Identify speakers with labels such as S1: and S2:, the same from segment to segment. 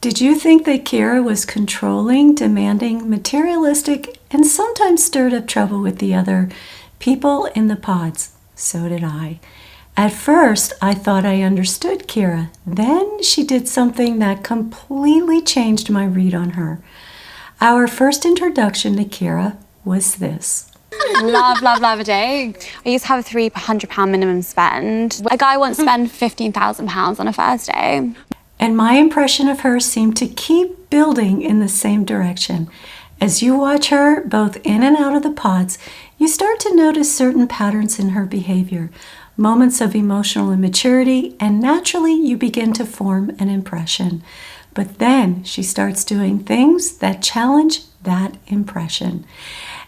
S1: Did you think that Ciara was controlling, demanding, materialistic, and sometimes stirred up trouble with the other people in the pods? So did I. At first, I thought I understood Ciara. Then she did something that completely changed my read on her. Our first introduction to Ciara was this.
S2: Love Ajay. I used to have a £300 minimum spend. A guy wants to spend £15,000 on a first day.
S1: And my impression of her seemed to keep building in the same direction. As you watch her, both in and out of the pods, you start to notice certain patterns in her behavior, moments of emotional immaturity, and naturally you begin to form an impression. But then she starts doing things that challenge that impression.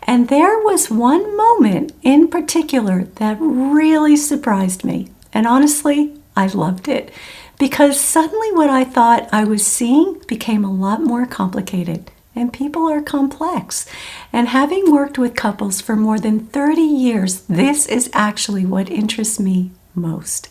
S1: And there was one moment in particular that really surprised me. And honestly, I loved it. Because suddenly what I thought I was seeing became a lot more complicated. And people are complex. And having worked with couples for more than 30 years, this is actually what interests me most.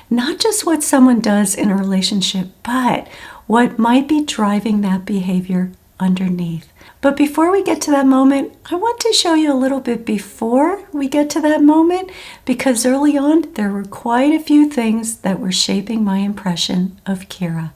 S1: Not just what someone does in a relationship, but what might be driving that behavior underneath. But before we get to that moment, I want to show you a little bit before we get to that moment, because early on there were quite a few things that were shaping my impression of Ciara.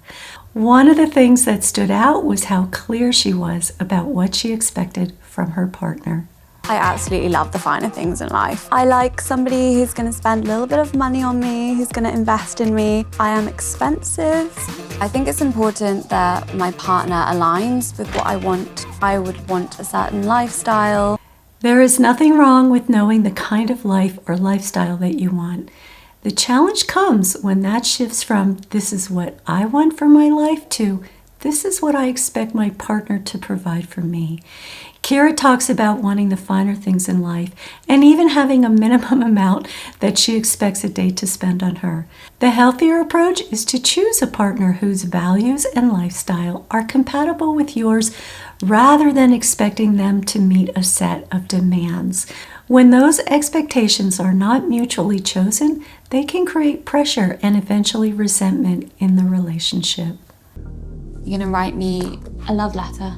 S1: One of the things that stood out was how clear she was about what she expected from her partner.
S2: I absolutely love the finer things in life. I like somebody who's going to spend a little bit of money on me, who's going to invest in me. I am expensive. I think it's important that my partner aligns with what I want. I would want a certain lifestyle.
S1: There is nothing wrong with knowing the kind of life or lifestyle that you want. The challenge comes when that shifts from this is what I want for my life to this is what I expect my partner to provide for me. Ciara talks about wanting the finer things in life and even having a minimum amount that she expects a date to spend on her. The healthier approach is to choose a partner whose values and lifestyle are compatible with yours rather than expecting them to meet a set of demands. When those expectations are not mutually chosen, they can create pressure and eventually resentment in the relationship.
S2: You're gonna write me a love letter.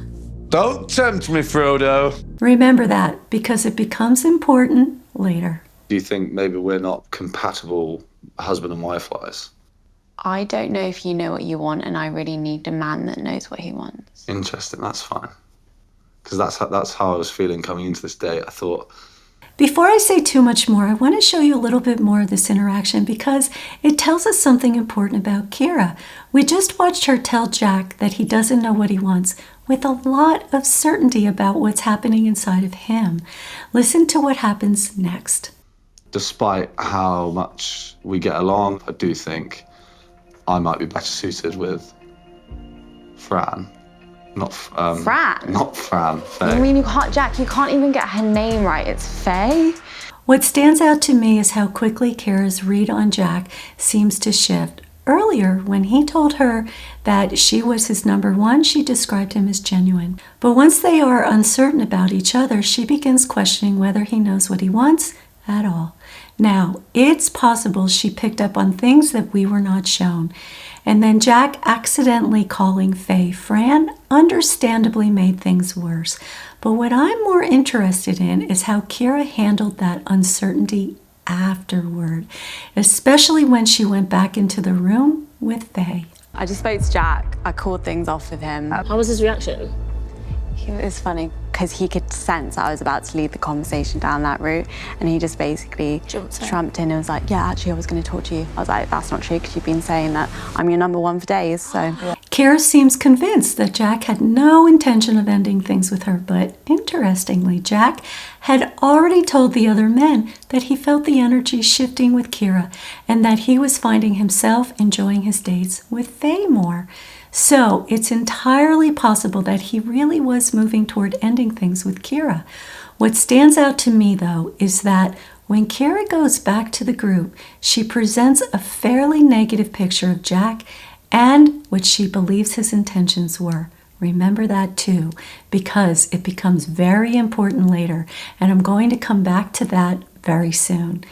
S3: Don't tempt me, Frodo.
S1: Remember that, because it becomes important later.
S3: Do you think maybe we're not compatible husband and wife-wise?
S2: I don't know if you know what you want, and I really need a man that knows what he wants.
S3: Interesting, that's fine. Because that's how I was feeling coming into this date. I thought...
S1: Before I say too much more, I want to show you a little bit more of this interaction because it tells us something important about Ciara. We just watched her tell Jack that he doesn't know what he wants with a lot of certainty about what's happening inside of him. Listen to what happens next.
S3: Despite how much we get along, I do think I might be better suited with Fran. Not
S2: Fran?
S3: Not Fran, Faye.
S2: You mean you can't even get her name right, it's Faye?
S1: What stands out to me is how quickly Ciara's read on Jack seems to shift. Earlier, when he told her that she was his number one, she described him as genuine. But once they are uncertain about each other, she begins questioning whether he knows what he wants at all. Now, it's possible she picked up on things that we were not shown. And then Jack accidentally calling Faye Fran understandably made things worse. But what I'm more interested in is how Ciara handled that uncertainty afterward, especially when she went back into the room with Faye.
S2: I just spoke to Jack. I called things off with him.
S4: How was his reaction?
S2: It was funny because he could sense I was about to lead the conversation down that route, and he just basically trumped in and was like, yeah, actually I was going to talk to you. I was like, that's not true because you've been saying that I'm your number one for days, so.
S1: Ciara seems convinced that Jack had no intention of ending things with her, but interestingly, Jack had already told the other men that he felt the energy shifting with Ciara and that he was finding himself enjoying his dates with Faye more. So it's entirely possible that he really was moving toward ending things with Ciara. What stands out to me, though, is that when Ciara goes back to the group, she presents a fairly negative picture of Jack and what she believes his intentions were. Remember that too, because it becomes very important later, and I'm going to come back to that very soon.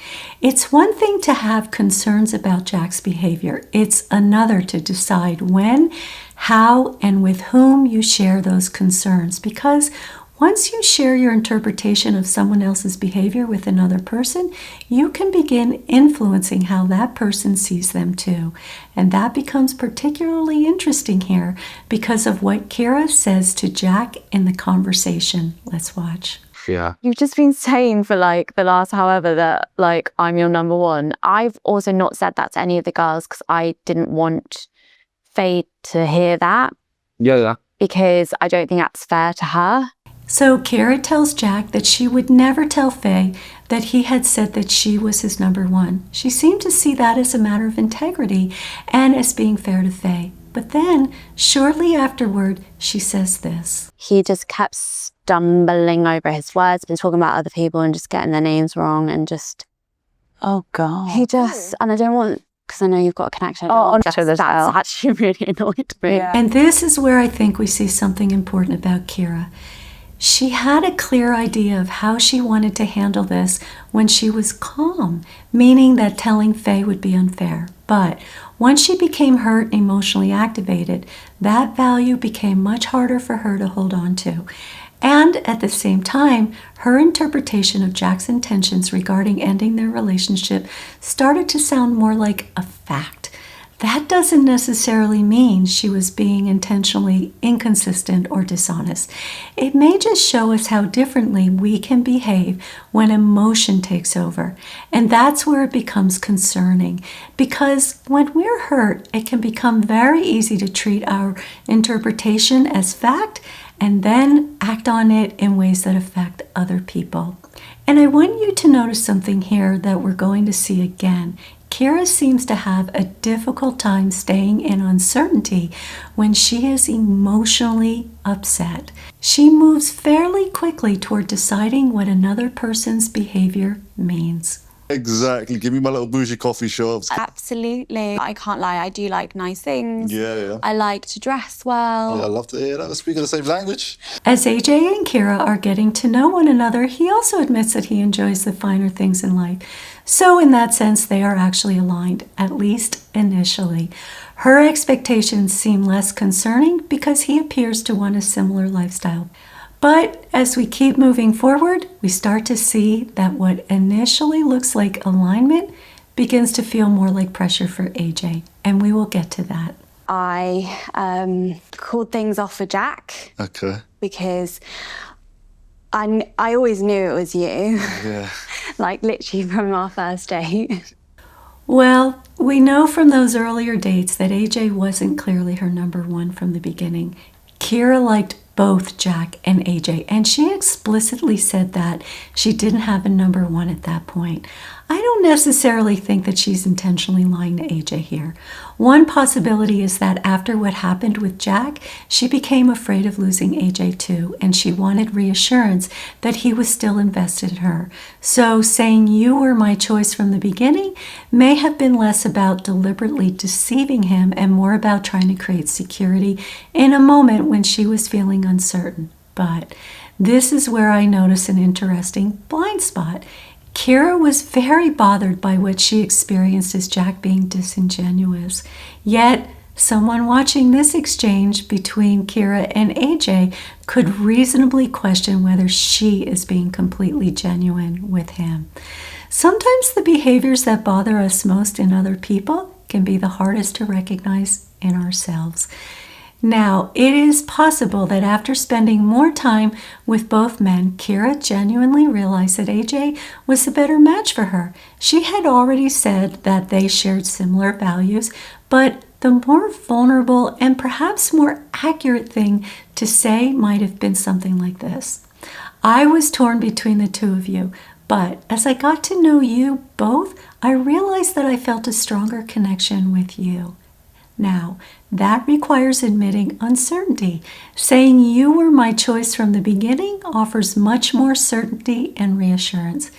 S1: It's one thing to have concerns about Jack's behavior. It's another to decide when, how, and with whom you share those concerns, because once you share your interpretation of someone else's behavior with another person, you can begin influencing how that person sees them too. And that becomes particularly interesting here because of what Ciara says to Jack in the conversation. Let's watch.
S3: Yeah.
S4: You've just been saying for like the last however that like I'm your number one. I've also not said that to any of the girls because I didn't want Faye to hear that.
S3: Yeah.
S4: Because I don't think that's fair to her.
S1: So Ciara tells Jack that she would never tell Faye that he had said that she was his number one. She seemed to see that as a matter of integrity and as being fair to Faye. But then, shortly afterward, she says this.
S4: He just kept stumbling over his words and talking about other people and just getting their names wrong and just...
S5: Oh, God.
S4: He just... And I don't want... Because I know you've got a connection.
S5: That's
S4: actually really annoyed me.
S5: Yeah.
S1: And this is where I think we see something important about Ciara. She had a clear idea of how she wanted to handle this when she was calm, meaning that telling Faye would be unfair. But once she became hurt and emotionally activated, that value became much harder for her to hold on to. And at the same time, her interpretation of Jack's intentions regarding ending their relationship started to sound more like a fact. That doesn't necessarily mean she was being intentionally inconsistent or dishonest. It may just show us how differently we can behave when emotion takes over. And that's where it becomes concerning, because when we're hurt, it can become very easy to treat our interpretation as fact and then act on it in ways that affect other people. And I want you to notice something here that we're going to see again. Ciara seems to have a difficult time staying in uncertainty when she is emotionally upset. She moves fairly quickly toward deciding what another person's behavior means.
S6: Exactly. Give me my little bougie coffee shop.
S2: Absolutely. I can't lie, I do like nice things.
S6: Yeah.
S2: I like to dress well.
S6: Yeah, I love to hear that. We're speaking the same language.
S1: As AJ and Ciara are getting to know one another, he also admits that he enjoys the finer things in life. So in that sense, they are actually aligned, at least initially. Her expectations seem less concerning because he appears to want a similar lifestyle. But as we keep moving forward, we start to see that what initially looks like alignment begins to feel more like pressure for AJ, and we will get to that.
S2: I called things off for Jack.
S6: Okay.
S2: Because I always knew it was you.
S6: Yeah.
S2: Like literally from our first date.
S1: Well, we know from those earlier dates that AJ wasn't clearly her number one from the beginning. Ciara liked both Jack and AJ, and she explicitly said that she didn't have a number one at that point. I don't necessarily think that she's intentionally lying to AJ here. One possibility is that after what happened with Jack, she became afraid of losing AJ too, and she wanted reassurance that he was still invested in her. So saying you were my choice from the beginning may have been less about deliberately deceiving him and more about trying to create security in a moment when she was feeling uncertain. But this is where I notice an interesting blind spot. Ciara was very bothered by what she experienced as Jack being disingenuous. Yet, someone watching this exchange between Ciara and AJ could reasonably question whether she is being completely genuine with him. Sometimes the behaviors that bother us most in other people can be the hardest to recognize in ourselves. Now, it is possible that after spending more time with both men, Ciara genuinely realized that AJ was a better match for her. She had already said that they shared similar values, but the more vulnerable and perhaps more accurate thing to say might have been something like this. I was torn between the two of you, but as I got to know you both, I realized that I felt a stronger connection with you. Now, that requires admitting uncertainty. Saying you were my choice from the beginning offers much more certainty and reassurance.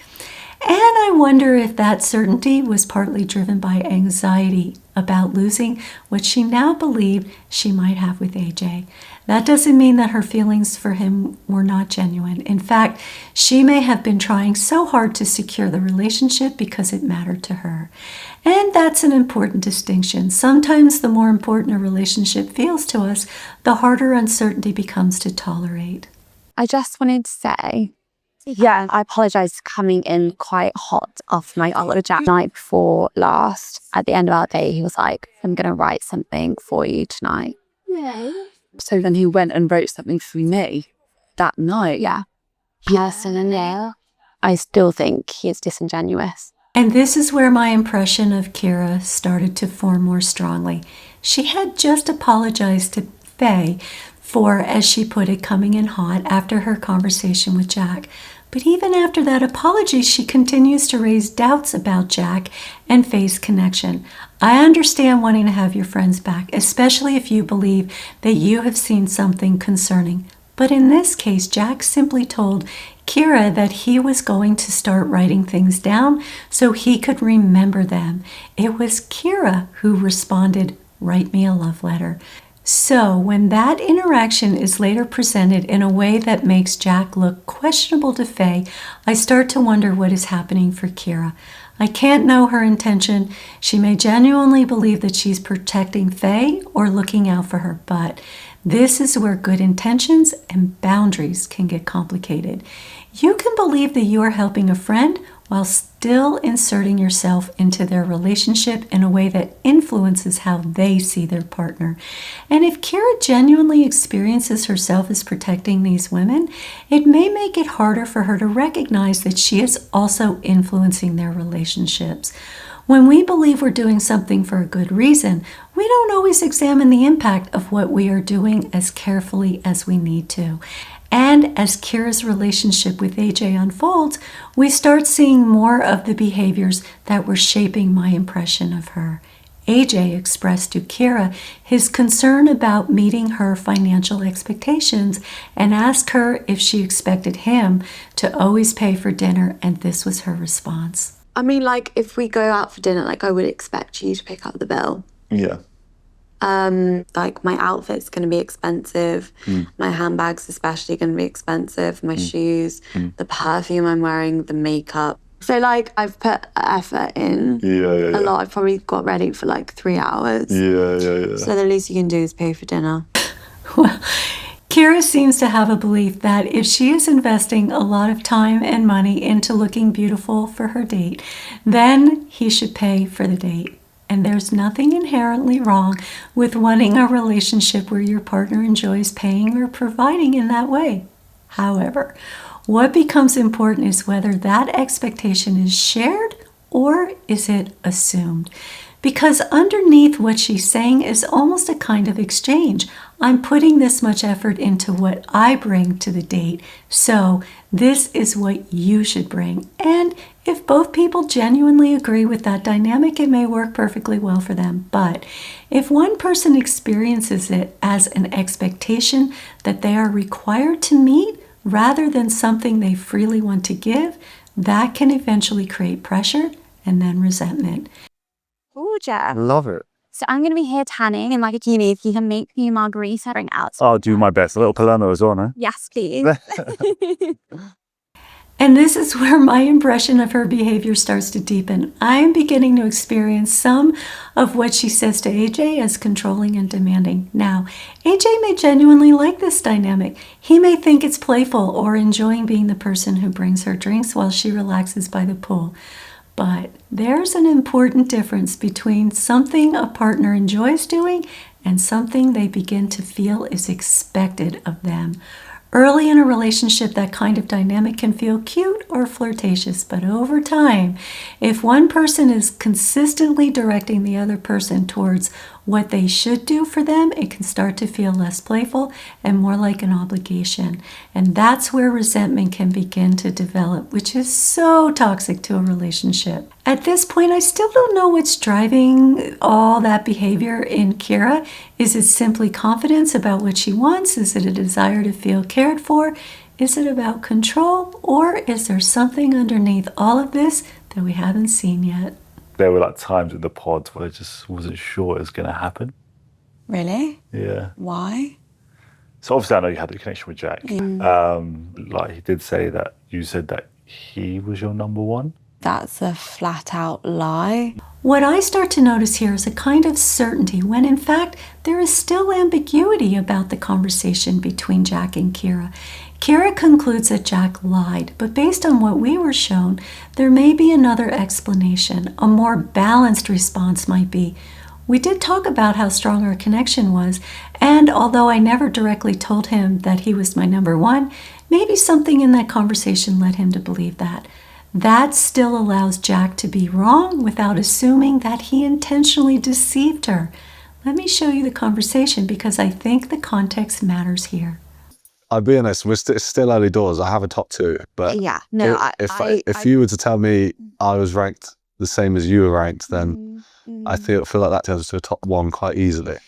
S1: And I wonder if that certainty was partly driven by anxiety about losing what she now believed she might have with AJ. That doesn't mean that her feelings for him were not genuine. In fact, she may have been trying so hard to secure the relationship because it mattered to her. And that's an important distinction. Sometimes the more important a relationship feels to us, the harder uncertainty becomes to tolerate.
S2: I just wanted to say, yeah, I apologise for coming in quite hot after my apology night before last. At the end of our day, he was like, I'm going to write something for you tonight.
S5: Yeah. So then he went and wrote something for me that night.
S2: Yeah. Personally, I still think he is disingenuous.
S1: And this is where my impression of Ciara started to form more strongly. She had just apologized to Faye for, as she put it, coming in hot after her conversation with Jack. But even after that apology, she continues to raise doubts about Jack and Faye's connection. I understand wanting to have your friends back, especially if you believe that you have seen something concerning. But in this case, Jack simply told Ciara that he was going to start writing things down so he could remember them. It was Ciara who responded, "Write me a love letter." So when that interaction is later presented in a way that makes Jack look questionable to Faye, I start to wonder what is happening for Ciara. I can't know her intention. She may genuinely believe that she's protecting Faye or looking out for her, but this is where good intentions and boundaries can get complicated. You can believe that you are helping a friend while still inserting yourself into their relationship in a way that influences how they see their partner. And if Ciara genuinely experiences herself as protecting these women, it may make it harder for her to recognize that she is also influencing their relationships. When we believe we're doing something for a good reason, we don't always examine the impact of what we are doing as carefully as we need to. And as Ciara's relationship with AJ unfolds, we start seeing more of the behaviors that were shaping my impression of her. AJ expressed to Ciara his concern about meeting her financial expectations and asked her if she expected him to always pay for dinner, and this was her response.
S2: I mean, like, if we go out for dinner, like, I would expect you to pick up the bill.
S6: Yeah.
S2: Like, my outfit's going to be expensive. My handbag's especially going to be expensive. My shoes, the perfume I'm wearing, the makeup. So, like, I've put effort in a lot. I've probably got ready for, like, 3 hours.
S6: Yeah.
S2: So the least you can do is pay for dinner.
S1: Well, Ciara seems to have a belief that if she is investing a lot of time and money into looking beautiful for her date, then he should pay for the date. And there's nothing inherently wrong with wanting a relationship where your partner enjoys paying or providing in that way. However, what becomes important is whether that expectation is shared or is it assumed. Because underneath what she's saying is almost a kind of exchange. I'm putting this much effort into what I bring to the date, so this is what you should bring. And if both people genuinely agree with that dynamic, it may work perfectly well for them. But if one person experiences it as an expectation that they are required to meet rather than something they freely want to give, that can eventually create pressure and then resentment.
S2: Gorgeous.
S7: Love it.
S2: So I'm going to be here tanning in my bikini. If you can make me a margarita, bring it out.
S7: I'll do my best. A little Palermo as well, no?
S2: Yes, please.
S1: And this is where my impression of her behavior starts to deepen. I am beginning to experience some of what she says to AJ as controlling and demanding. Now, AJ may genuinely like this dynamic. He may think it's playful or enjoying being the person who brings her drinks while she relaxes by the pool. But there's an important difference between something a partner enjoys doing and something they begin to feel is expected of them. Early in a relationship, that kind of dynamic can feel cute or flirtatious, but over time, if one person is consistently directing the other person towards what they should do for them, it can start to feel less playful and more like an obligation. And that's where resentment can begin to develop, which is so toxic to a relationship. At this point, I still don't know what's driving all that behavior in Ciara. Is it simply confidence about what she wants? Is it a desire to feel cared for? Is it about control, or is there something underneath all of this that we haven't seen yet?
S7: There were like times in the pod where I just wasn't sure it was going to happen.
S2: Really?
S7: Yeah.
S2: Why?
S7: So obviously I know you had the connection with Jack. Like he did say that you said that he was your number one.
S2: That's a flat out lie.
S1: What I start to notice here is a kind of certainty when in fact there is still ambiguity about the conversation between Jack and Ciara. Ciara concludes that Jack lied, but based on what we were shown, there may be another explanation. A more balanced response might be, we did talk about how strong our connection was, and although I never directly told him that he was my number one, maybe something in that conversation led him to believe that. That still allows Jack to be wrong without assuming that he intentionally deceived her. Let me show you the conversation because I think the context matters here.
S3: I'll be honest, we're still early doors. I have a top two, but
S2: Yeah, no,
S3: if you were to tell me I was ranked the same as you were ranked, then I feel like that turns to a top one quite easily.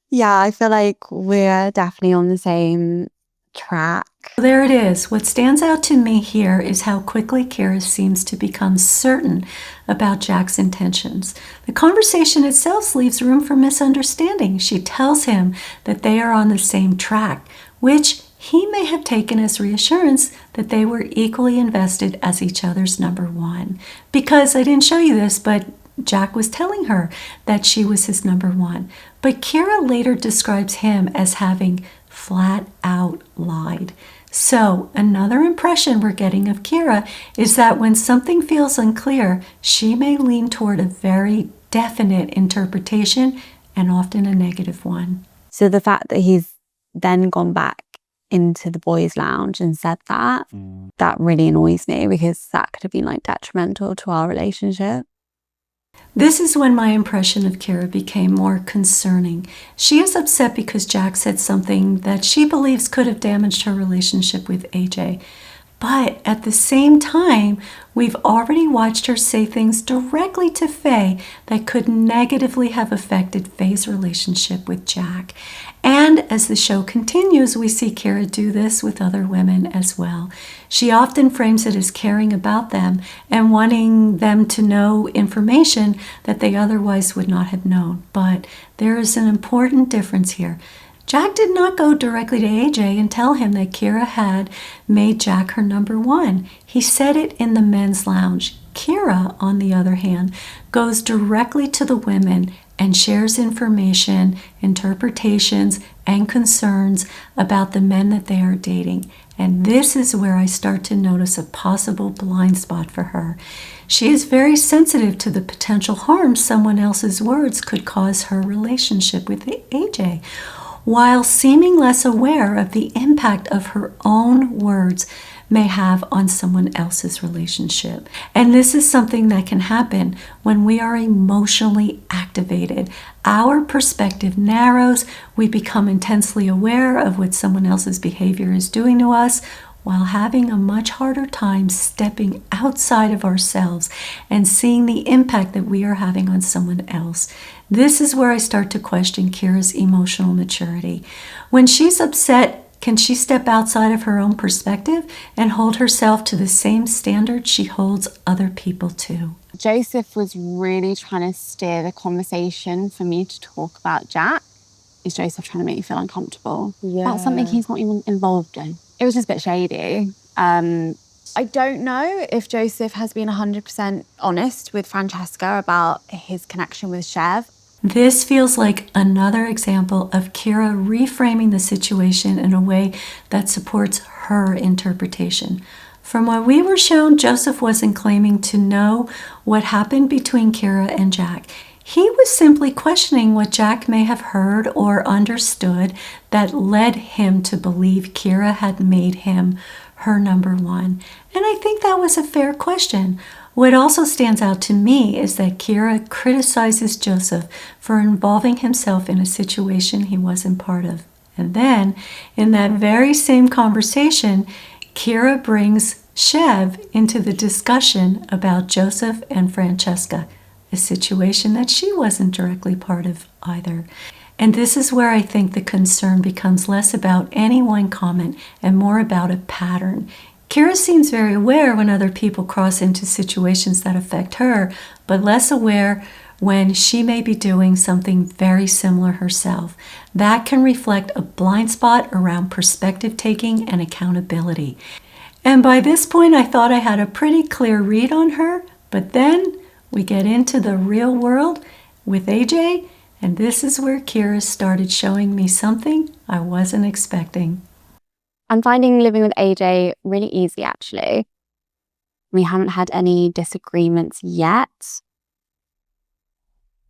S2: Yeah, I feel like we're definitely on the same track.
S1: There it is. What stands out to me here is how quickly Ciara seems to become certain about Jack's intentions. The conversation itself leaves room for misunderstanding. She tells him that they are on the same track, which he may have taken as reassurance that they were equally invested as each other's number one. Because I didn't show you this, but Jack was telling her that she was his number one. But Ciara later describes him as having flat out lied. So another impression we're getting of Ciara is that when something feels unclear, she may lean toward a very definite interpretation and often a negative one.
S2: So the fact that he's then gone back into the boys' lounge and said that, that really annoys me because that could have been like detrimental to our relationship.
S1: This is when my impression of Ciara became more concerning. She is upset because Jack said something that she believes could have damaged her relationship with AJ. But at the same time, we've already watched her say things directly to Faye that could negatively have affected Faye's relationship with Jack. And as the show continues, we see Ciara do this with other women as well. She often frames it as caring about them and wanting them to know information that they otherwise would not have known. But there is an important difference here. Jack did not go directly to AJ and tell him that Ciara had made Jack her number one. He said it in the men's lounge. Ciara, on the other hand, goes directly to the women and shares information, interpretations, and concerns about the men that they are dating. And this is where I start to notice a possible blind spot for her. She is very sensitive to the potential harm someone else's words could cause her relationship with AJ, while seeming less aware of the impact of her own words may have on someone else's relationship. And this is something that can happen when we are emotionally activated. Our perspective narrows, we become intensely aware of what someone else's behavior is doing to us, while having a much harder time stepping outside of ourselves and seeing the impact that we are having on someone else. This is where I start to question Ciara's emotional maturity. When she's upset, can she step outside of her own perspective and hold herself to the same standard she holds other people to?
S8: Joseph was really trying to steer the conversation for me to talk about Jack. Is Joseph trying to make me feel uncomfortable about something he's not even involved in? It was just a bit shady. I don't know if Joseph has been 100% honest with Francesca about his connection with Chev.
S1: This feels like another example of Ciara reframing the situation in a way that supports her interpretation. From what we were shown, Joseph wasn't claiming to know what happened between Ciara and Jack. He was simply questioning what Jack may have heard or understood that led him to believe Ciara had made him her number one. And I think that was a fair question. What also stands out to me is that Ciara criticizes Joseph for involving himself in a situation he wasn't part of. And then, in that very same conversation, Ciara brings Chev into the discussion about Joseph and Francesca, a situation that she wasn't directly part of either. And this is where I think the concern becomes less about any one comment and more about a pattern. Ciara seems very aware when other people cross into situations that affect her, but less aware when she may be doing something very similar herself. That can reflect a blind spot around perspective taking and accountability. And by this point, I thought I had a pretty clear read on her, but then we get into the real world with Ajay, and this is where Ciara started showing me something I wasn't expecting.
S2: I'm finding living with AJ really easy, actually. We haven't had any disagreements yet.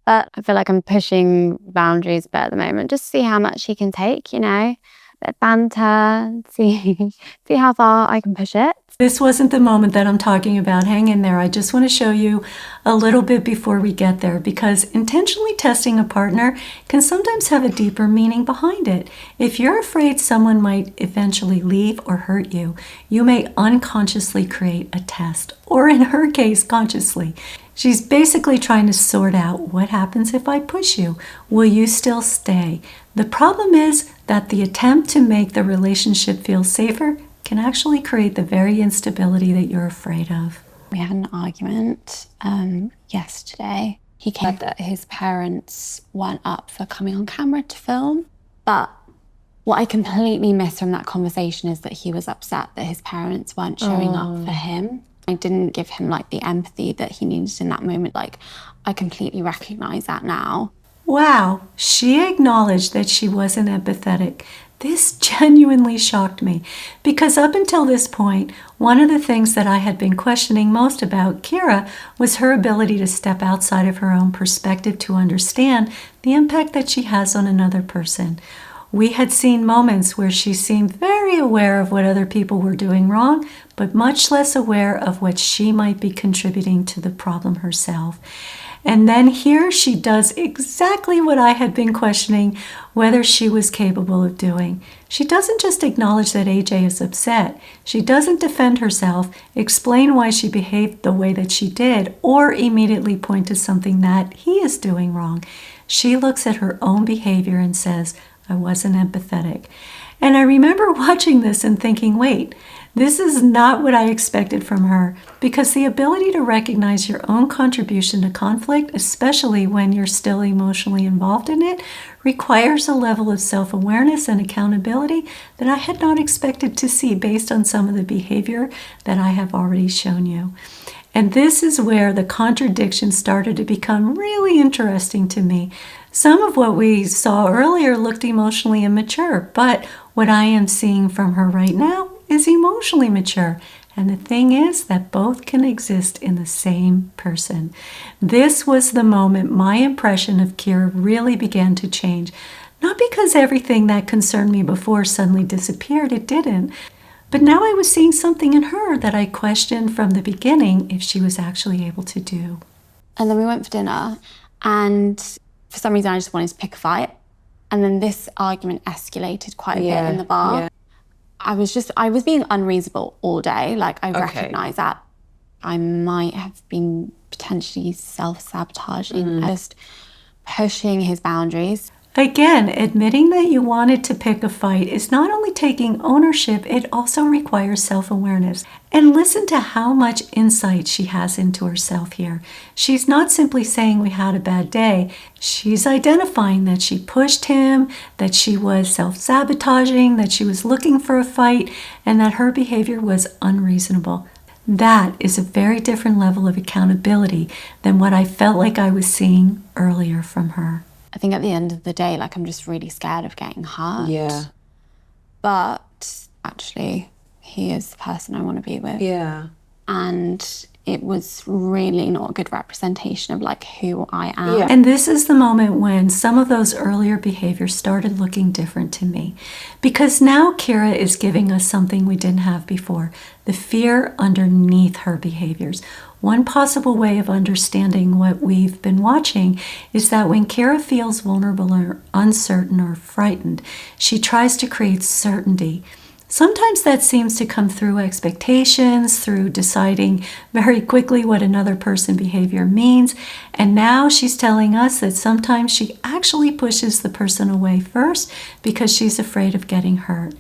S2: But I feel like I'm pushing boundaries a bit at the moment. Just see how much he can take, you know? A bit of banter, see how far I can push it.
S1: This wasn't the moment that I'm talking about. Hang in there. I just want to show you a little bit before we get there, because intentionally testing a partner can sometimes have a deeper meaning behind it. If you're afraid someone might eventually leave or hurt you, you may unconsciously create a test, or in her case, consciously. She's basically trying to sort out what happens if I push you. Will you still stay? The problem is that the attempt to make the relationship feel safer can actually create the very instability that you're afraid of.
S8: We had an argument yesterday. He said that his parents weren't up for coming on camera to film. But what I completely missed from that conversation is that he was upset that his parents weren't showing up for him. I didn't give him like the empathy that he needed in that moment. Like, I completely recognize that now.
S1: Wow, she acknowledged that she wasn't empathetic. This genuinely shocked me, because up until this point, one of the things that I had been questioning most about Ciara was her ability to step outside of her own perspective to understand the impact that she has on another person. We had seen moments where she seemed very aware of what other people were doing wrong, but much less aware of what she might be contributing to the problem herself. And then here she does exactly what I had been questioning whether she was capable of doing. She doesn't just acknowledge that AJ is upset. She doesn't defend herself, explain why she behaved the way that she did, or immediately point to something that he is doing wrong. She looks at her own behavior and says, I wasn't empathetic. And I remember watching this and thinking, wait, this is not what I expected from her, because the ability to recognize your own contribution to conflict, especially when you're still emotionally involved in it, requires a level of self-awareness and accountability that I had not expected to see based on some of the behavior that I have already shown you. And this is where the contradiction started to become really interesting to me. Some of what we saw earlier looked emotionally immature, but what I am seeing from her right now is emotionally mature. And the thing is that both can exist in the same person. This was the moment my impression of Ciara really began to change. Not because everything that concerned me before suddenly disappeared, it didn't. But now I was seeing something in her that I questioned from the beginning if she was actually able to do.
S8: And then we went for dinner, and for some reason I just wanted to pick a fight. And then this argument escalated quite a bit in the bar. Yeah. I was being unreasonable all day. Like, I recognize that I might have been potentially self-sabotaging, just pushing his boundaries.
S1: Again, admitting that you wanted to pick a fight is not only taking ownership, it also requires self-awareness. And listen to how much insight she has into herself here. She's not simply saying we had a bad day. She's identifying that she pushed him, that she was self-sabotaging, that she was looking for a fight, and that her behavior was unreasonable. That is a very different level of accountability than what I felt like I was seeing earlier from her.
S8: I think at the end of the day, like, I'm just really scared of getting hurt.
S5: Yeah.
S8: But actually, he is the person I want to be with.
S5: Yeah.
S8: And it was really not a good representation of like who I am.
S5: Yeah.
S1: And this is the moment when some of those earlier behaviors started looking different to me. Because now Ciara is giving us something we didn't have before, the fear underneath her behaviors. One possible way of understanding what we've been watching is that when Ciara feels vulnerable or uncertain or frightened, she tries to create certainty. Sometimes that seems to come through expectations, through deciding very quickly what another person's behavior means. And now she's telling us that sometimes she actually pushes the person away first because she's afraid of getting hurt.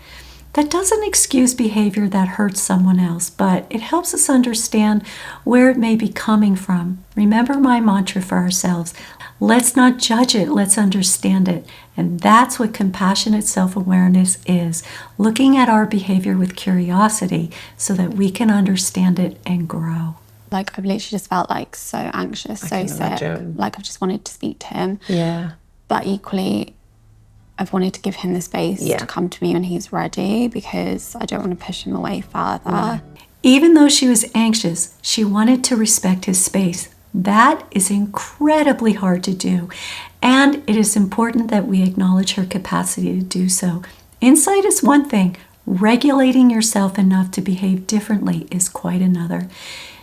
S1: That doesn't excuse behavior that hurts someone else, but it helps us understand where it may be coming from. Remember my mantra for ourselves. Let's not judge it, let's understand it. And that's what compassionate self-awareness is, looking at our behavior with curiosity so that we can understand it and grow.
S8: Like, I've literally just felt like so anxious, so sick.
S9: Imagine.
S8: Like, I've just wanted to speak to him.
S9: Yeah.
S8: But equally, I've wanted to give him the space to come to me when he's ready, because I don't want to push him away further.
S1: Even though she was anxious, she wanted to respect his space. That is incredibly hard to do, and it is important that we acknowledge her capacity to do so. Insight is one thing. Regulating yourself enough to behave differently is quite another.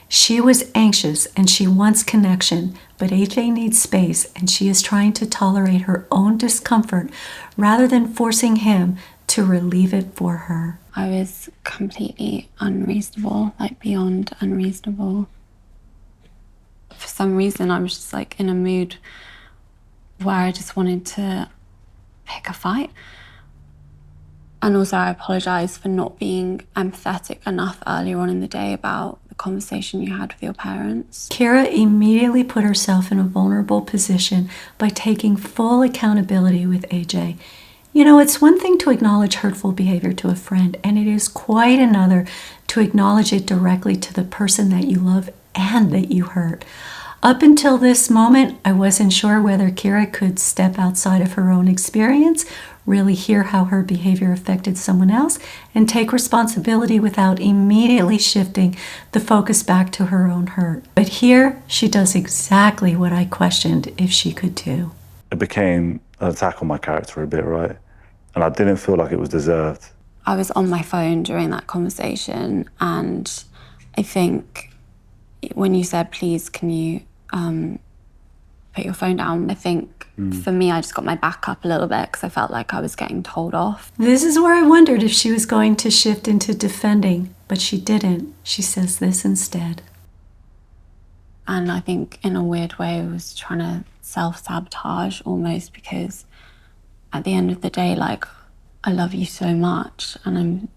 S1: She was anxious and she wants connection, but AJ needs space and she is trying to tolerate her own discomfort rather than forcing him to relieve it for her.
S8: I was completely unreasonable, like beyond unreasonable. For some reason, I was just like in a mood where I just wanted to pick a fight. And also I apologise for not being empathetic enough earlier on in the day about the conversation you had with your parents.
S1: Ciara immediately put herself in a vulnerable position by taking full accountability with AJ. You know, it's one thing to acknowledge hurtful behavior to a friend, and it is quite another to acknowledge it directly to the person that you love and that you hurt. Up until this moment, I wasn't sure whether Ciara could step outside of her own experience, really hear how her behavior affected someone else, and take responsibility without immediately shifting the focus back to her own hurt. But here, she does exactly what I questioned if she could do.
S7: It became an attack on my character a bit, right? And I didn't feel like it was deserved.
S8: I was on my phone during that conversation, and I think when you said, please, can you put your phone down, I think for me, I just got my back up a little bit because I felt like I was getting told off.
S1: This is where I wondered if she was going to shift into defending, but she didn't. She says this instead.
S8: And I think in a weird way, I was trying to self-sabotage almost, because at the end of the day, like, I love you so much, and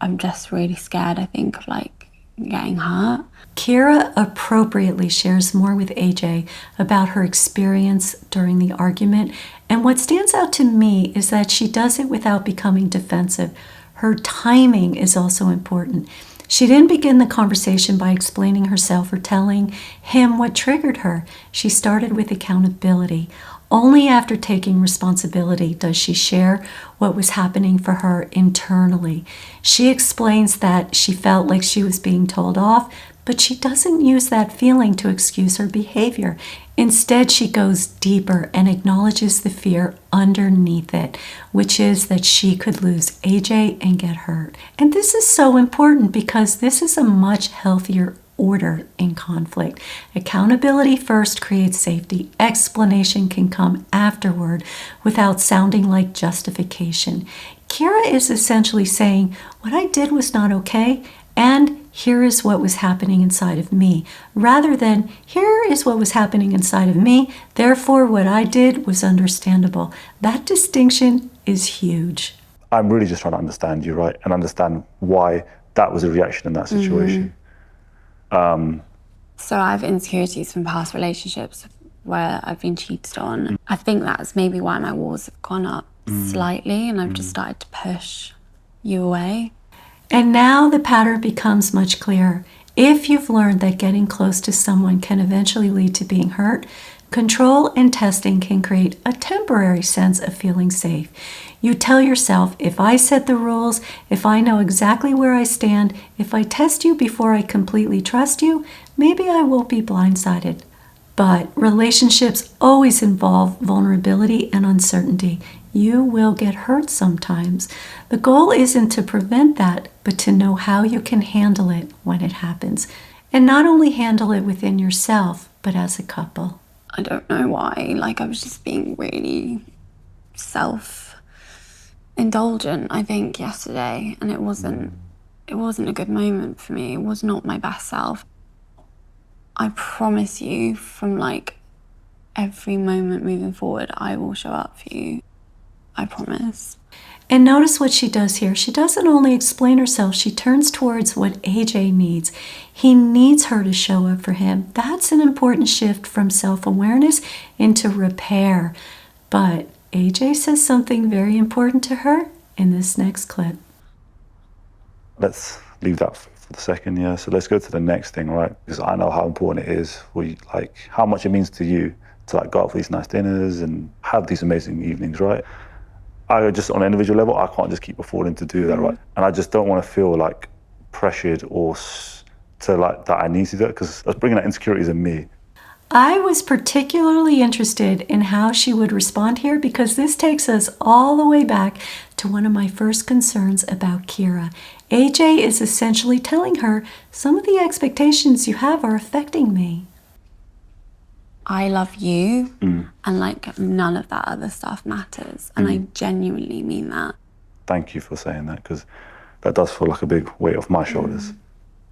S8: I'm just really scared, I think, of like getting hurt.
S1: Ciara appropriately shares more with AJ about her experience during the argument, and what stands out to me is that she does it without becoming defensive. Her timing is also important. She didn't begin the conversation by explaining herself or telling him what triggered her. She started with accountability. Only after taking responsibility does she share what was happening for her internally. She explains that she felt like she was being told off, but she doesn't use that feeling to excuse her behavior. Instead, she goes deeper and acknowledges the fear underneath it, which is that she could lose AJ and get hurt. And this is so important because this is a much healthier order in conflict. Accountability first creates safety. Explanation can come afterward without sounding like justification. Ciara is essentially saying, what I did was not okay, and here is what was happening inside of me, rather than here is what was happening inside of me, therefore what I did was understandable. That distinction is huge.
S7: I'm really just trying to understand you, right? And understand why that was a reaction in that situation.
S8: So I have insecurities from past relationships where I've been cheated on. I think that's maybe why my walls have gone up slightly, and I've just started to push you away.
S1: And now the pattern becomes much clearer. If you've learned that getting close to someone can eventually lead to being hurt, control and testing can create a temporary sense of feeling safe. You tell yourself, if I set the rules, if I know exactly where I stand, if I test you before I completely trust you, maybe I won't be blindsided. But relationships always involve vulnerability and uncertainty. You will get hurt sometimes. The goal isn't to prevent that, but to know how you can handle it when it happens. And not only handle it within yourself, but as a couple.
S8: I don't know why. Like, I was just being really
S2: indulgent, I think, yesterday, and it wasn't a good moment for me. It was not my best self. I promise you, from like every moment moving forward, I will show up for you. I promise.
S1: And notice what she does here. She doesn't only explain herself, she turns towards what AJ needs. He needs her to show up for him. That's an important shift from self-awareness into repair. But AJ says something very important to her in this next clip.
S7: Let's leave that for the second, yeah. So let's go to the next thing, right? Because I know how important it is for you, like how much it means to you to like go out for these nice dinners and have these amazing evenings, right? I just, on an individual level, I can't just keep affording to do that, right? And I just don't want to feel like pressured or to like that I need to do it, because that's bringing that insecurities in me.
S1: I was particularly interested in how she would respond here because this takes us all the way back to one of my first concerns about Ciara. AJ is essentially telling her, some of the expectations you have are affecting me.
S2: I love you, and like none of that other stuff matters. And I genuinely mean that.
S7: Thank you for saying that, because that does feel like a big weight off my shoulders.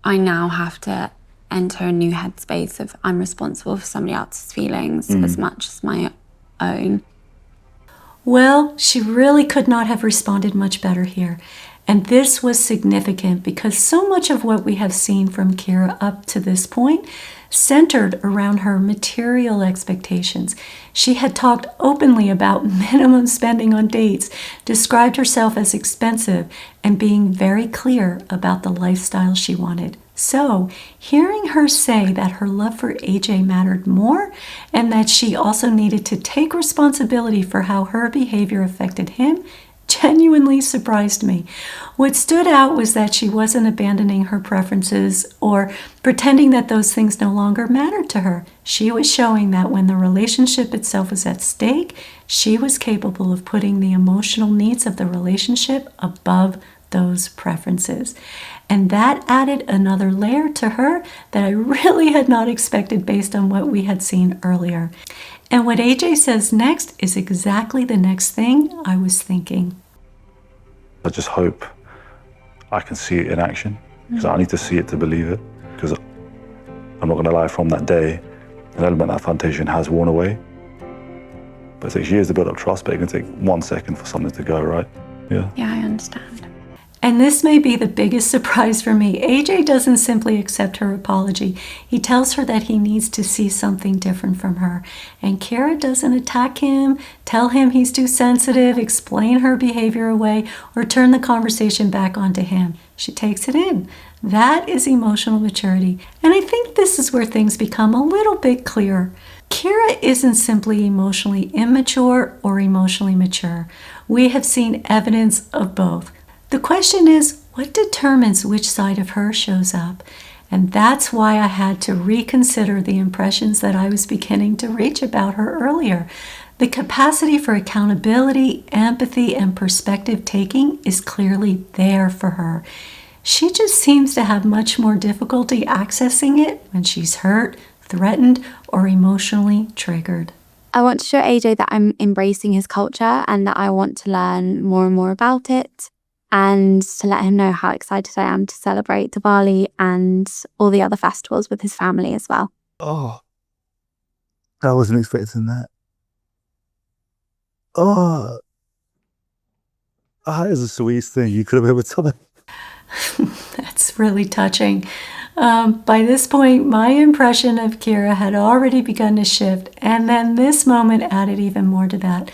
S2: I now have to enter a new headspace of I'm responsible for somebody else's feelings as much as my own.
S1: Well, she really could not have responded much better here. And this was significant because so much of what we have seen from Ciara up to this point centered around her material expectations. She had talked openly about minimum spending on dates, described herself as expensive, and being very clear about the lifestyle she wanted. So, hearing her say that her love for AJ mattered more and that she also needed to take responsibility for how her behavior affected him genuinely surprised me. What stood out was that she wasn't abandoning her preferences or pretending that those things no longer mattered to her. She was showing that when the relationship itself was at stake, she was capable of putting the emotional needs of the relationship above those preferences. And that added another layer to her that I really had not expected based on what we had seen earlier. And what AJ says next is exactly the next thing I was thinking.
S7: I just hope I can see it in action, because I need to see it to believe it. Because I'm not going to lie, from that day, an element of that foundation has worn away. But it takes years to build up trust, but it can take 1 second for something to go, right? Yeah.
S2: Yeah, I understand.
S1: And this may be the biggest surprise for me. AJ doesn't simply accept her apology. He tells her that he needs to see something different from her. And Ciara doesn't attack him, tell him he's too sensitive, explain her behavior away, or turn the conversation back onto him. She takes it in. That is emotional maturity. And I think this is where things become a little bit clearer. Ciara isn't simply emotionally immature or emotionally mature. We have seen evidence of both. The question is, what determines which side of her shows up? And that's why I had to reconsider the impressions that I was beginning to reach about her earlier. The capacity for accountability, empathy, and perspective taking is clearly there for her. She just seems to have much more difficulty accessing it when she's hurt, threatened, or emotionally triggered.
S2: I want to show AJ that I'm embracing his culture and that I want to learn more and more about it, and to let him know how excited I am to celebrate Diwali and all the other festivals with his family as well.
S6: Oh, I wasn't expecting that. Oh, that is the sweetest thing you could have ever done.
S1: That's really touching. By this point, my impression of Ciara had already begun to shift, and then this moment added even more to that.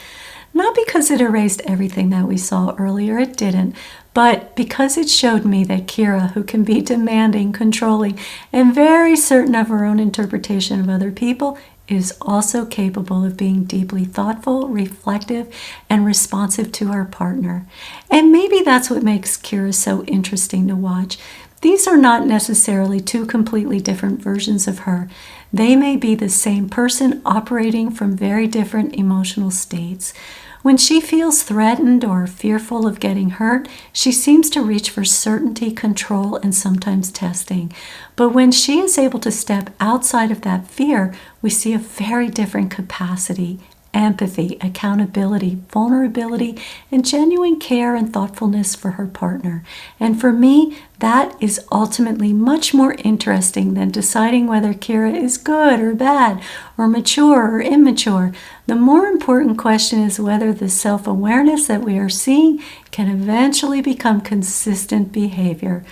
S1: Not because it erased everything that we saw earlier, it didn't, but because it showed me that Ciara, who can be demanding, controlling, and very certain of her own interpretation of other people, is also capable of being deeply thoughtful, reflective, and responsive to her partner. And maybe that's what makes Ciara so interesting to watch. These are not necessarily two completely different versions of her. They may be the same person operating from very different emotional states. When she feels threatened or fearful of getting hurt, she seems to reach for certainty, control, and sometimes testing. But when she is able to step outside of that fear, we see a very different capacity, empathy, accountability, vulnerability, and genuine care and thoughtfulness for her partner. And for me, that is ultimately much more interesting than deciding whether Ciara is good or bad, or mature or immature. The more important question is whether the self-awareness that we are seeing can eventually become consistent behavior.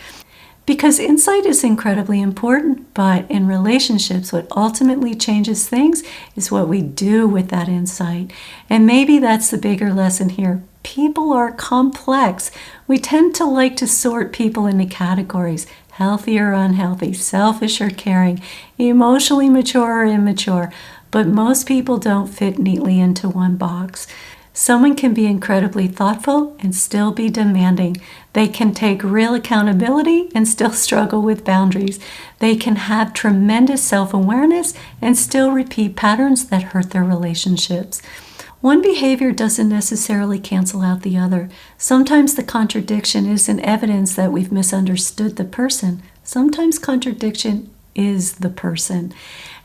S1: Because insight is incredibly important, but in relationships, what ultimately changes things is what we do with that insight. And maybe that's the bigger lesson here. People are complex. We tend to like to sort people into categories: healthy or unhealthy, selfish or caring, emotionally mature or immature. But most people don't fit neatly into one box. Someone can be incredibly thoughtful and still be demanding. They can take real accountability and still struggle with boundaries. They can have tremendous self-awareness and still repeat patterns that hurt their relationships. One behavior doesn't necessarily cancel out the other. Sometimes the contradiction isn't evidence that we've misunderstood the person. Sometimes contradiction is the person.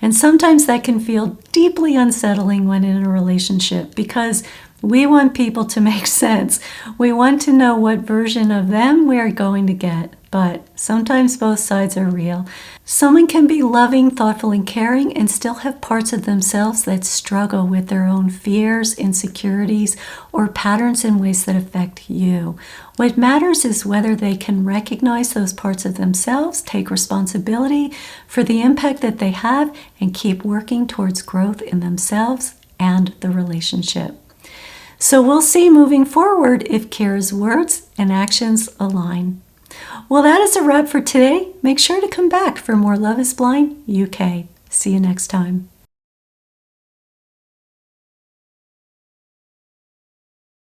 S1: And sometimes that can feel deeply unsettling when in a relationship, because we want people to make sense. We want to know what version of them we are going to get. But sometimes both sides are real. Someone can be loving, thoughtful, and caring and still have parts of themselves that struggle with their own fears, insecurities, or patterns in ways that affect you. What matters is whether they can recognize those parts of themselves, take responsibility for the impact that they have, and keep working towards growth in themselves and the relationship. So we'll see moving forward if Ciara's words and actions align. Well, that is a wrap for today. Make sure to come back for more Love is Blind UK. See you next time.